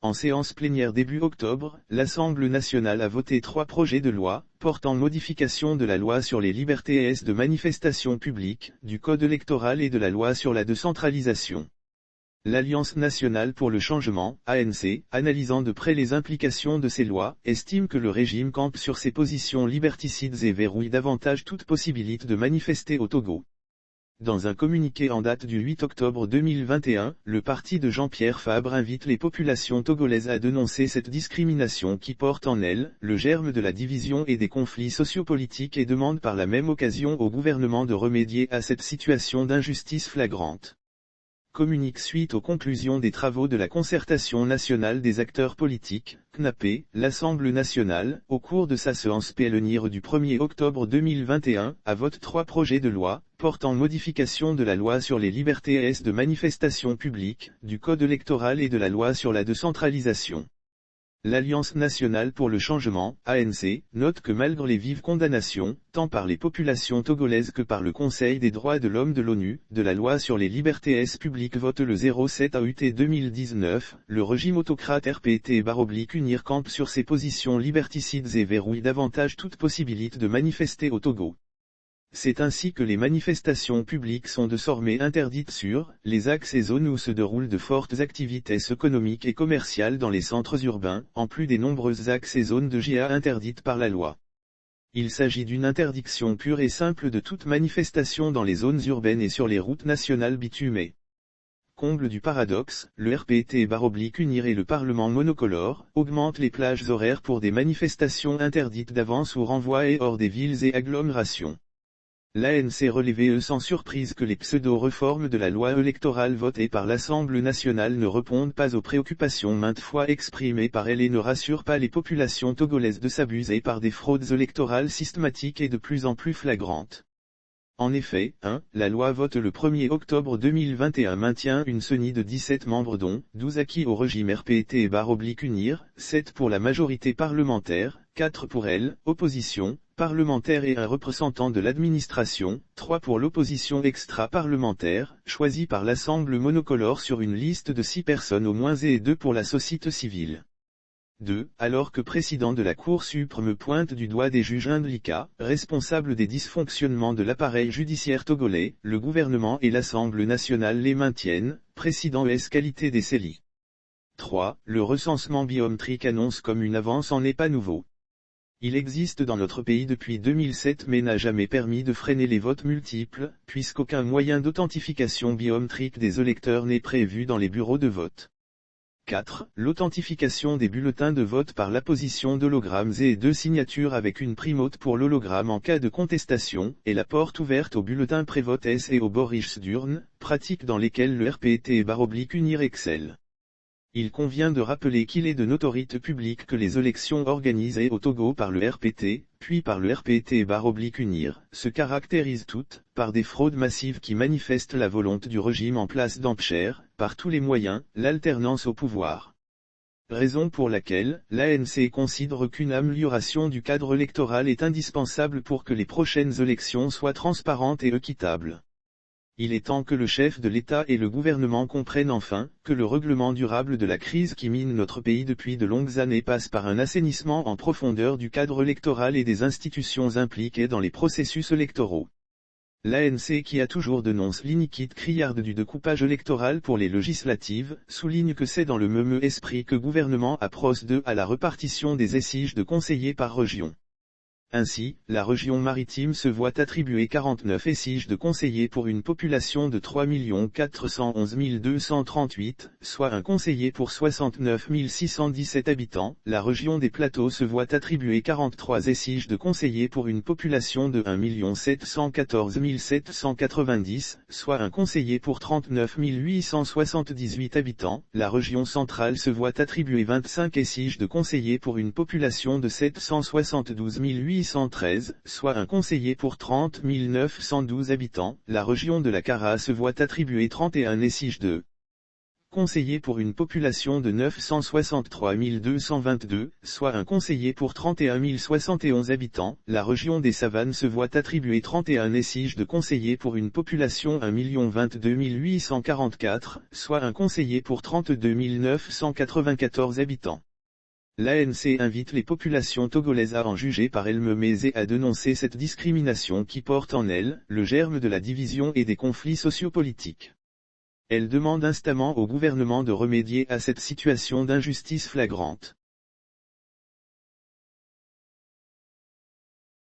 En séance plénière début octobre, l'Assemblée nationale a voté 3 projets de loi, portant modification de la loi sur les libertés de manifestation publique, du Code électoral et de la loi sur la décentralisation. L'Alliance nationale pour le changement, ANC, analysant de près les implications de ces lois, estime que le régime campe sur ses positions liberticides et verrouille davantage toute possibilité de manifester au Togo. Dans un communiqué en date du 8 octobre 2021, le parti de Jean-Pierre Fabre invite les populations togolaises à dénoncer cette discrimination qui porte en elle le germe de la division et des conflits sociopolitiques et demande par la même occasion au gouvernement de remédier à cette situation d'injustice flagrante. Communique suite aux conclusions des travaux de la concertation nationale des acteurs politiques, CNAP, l'Assemblée nationale, au cours de sa séance plénière du 1er octobre 2021, a voté 3 projets de loi, portant modification de la loi sur les libertés de manifestation publique, du Code électoral et de la loi sur la décentralisation. L'Alliance nationale pour le changement, ANC, note que malgré les vives condamnations, tant par les populations togolaises que par le Conseil des droits de l'homme de l'ONU, de la loi sur les libertés publiques vote le 07 août 2019, le régime autocrate RPT/UNIR campe sur ses positions liberticides et verrouille davantage toute possibilité de manifester au Togo. C'est ainsi que les manifestations publiques sont désormais interdites sur les axes et zones où se déroulent de fortes activités économiques et commerciales dans les centres urbains, en plus des nombreux axes et zones de GA interdites par la loi. Il s'agit d'une interdiction pure et simple de toute manifestation dans les zones urbaines et sur les routes nationales bitumées. Comble du paradoxe, le RPT/UNIR et le Parlement monocolore augmentent les plages horaires pour des manifestations interdites d'avance ou renvoient hors des villes et agglomérations. L'ANC relevait sans surprise que les pseudo-réformes de la loi électorale votée par l'Assemblée nationale ne répondent pas aux préoccupations maintes fois exprimées par elle et ne rassurent pas les populations togolaises de s'abuser par des fraudes électorales systématiques et de plus en plus flagrantes. En effet, la loi vote le 1er octobre 2021 maintient une CENI de 17 membres dont 12 acquis au régime RPT/UNIR, 7 pour la majorité parlementaire, 4 pour elle, opposition, parlementaire et un représentant de l'administration, 3 pour l'opposition extra-parlementaire, choisie par l'Assemblée monocolore sur une liste de 6 personnes au moins et 2 pour la société civile. 2. Alors que président de la Cour suprême pointe du doigt des juges indlicats, responsables des dysfonctionnements de l'appareil judiciaire togolais, le gouvernement et l'Assemblée nationale les maintiennent, président qualité des CELI. 3. Le recensement biométrique annonce comme une avance en n'est pas nouveau. Il existe dans notre pays depuis 2007 mais n'a jamais permis de freiner les votes multiples, puisqu'aucun moyen d'authentification biométrique des électeurs n'est prévu dans les bureaux de vote. 4. L'authentification des bulletins de vote par l'apposition d'hologrammes et de signatures avec une primote pour l'hologramme en cas de contestation, est la porte ouverte aux bulletins pré-vote et aux borriches d'urne, pratiques dans lesquelles le RPT/UNIR excelle. Il convient de rappeler qu'il est de notoriété publique que les élections organisées au Togo par le RPT, puis par le RPT/UNIR, se caractérisent toutes, par des fraudes massives qui manifestent la volonté du régime en place d'empêcher, par tous les moyens, l'alternance au pouvoir. Raison pour laquelle, l'ANC considère qu'une amélioration du cadre électoral est indispensable pour que les prochaines élections soient transparentes et équitables. Il est temps que le chef de l'État et le gouvernement comprennent enfin que le règlement durable de la crise qui mine notre pays depuis de longues années passe par un assainissement en profondeur du cadre électoral et des institutions impliquées dans les processus électoraux. L'ANC qui a toujours dénoncé l'iniquité criarde du découpage électoral pour les législatives, souligne que c'est dans le même esprit que le gouvernement procède à la répartition des sièges de conseillers par région. Ainsi, la région maritime se voit attribuer 49 sièges de conseillers pour une population de 3 411 238, soit un conseiller pour 69 617 habitants. La région des Plateaux se voit attribuer 43 sièges de conseillers pour une population de 1 714 790, soit un conseiller pour 39 878 habitants. La région centrale se voit attribuer 25 sièges de conseillers pour une population de 772 813, soit un conseiller pour 30 912 habitants. La région de la Cara se voit attribuer 31 sièges de conseillers pour une population de 963 222, soit un conseiller pour 31 071 habitants. La région des Savanes se voit attribuer 31 ESIG de conseillers pour une population 1 022 844, soit un conseiller pour 32 994 habitants. L'ANC invite les populations togolaises à en juger par elles-mêmes et à dénoncer cette discrimination qui porte en elle le germe de la division et des conflits sociopolitiques. Elle demande instamment au gouvernement de remédier à cette situation d'injustice flagrante.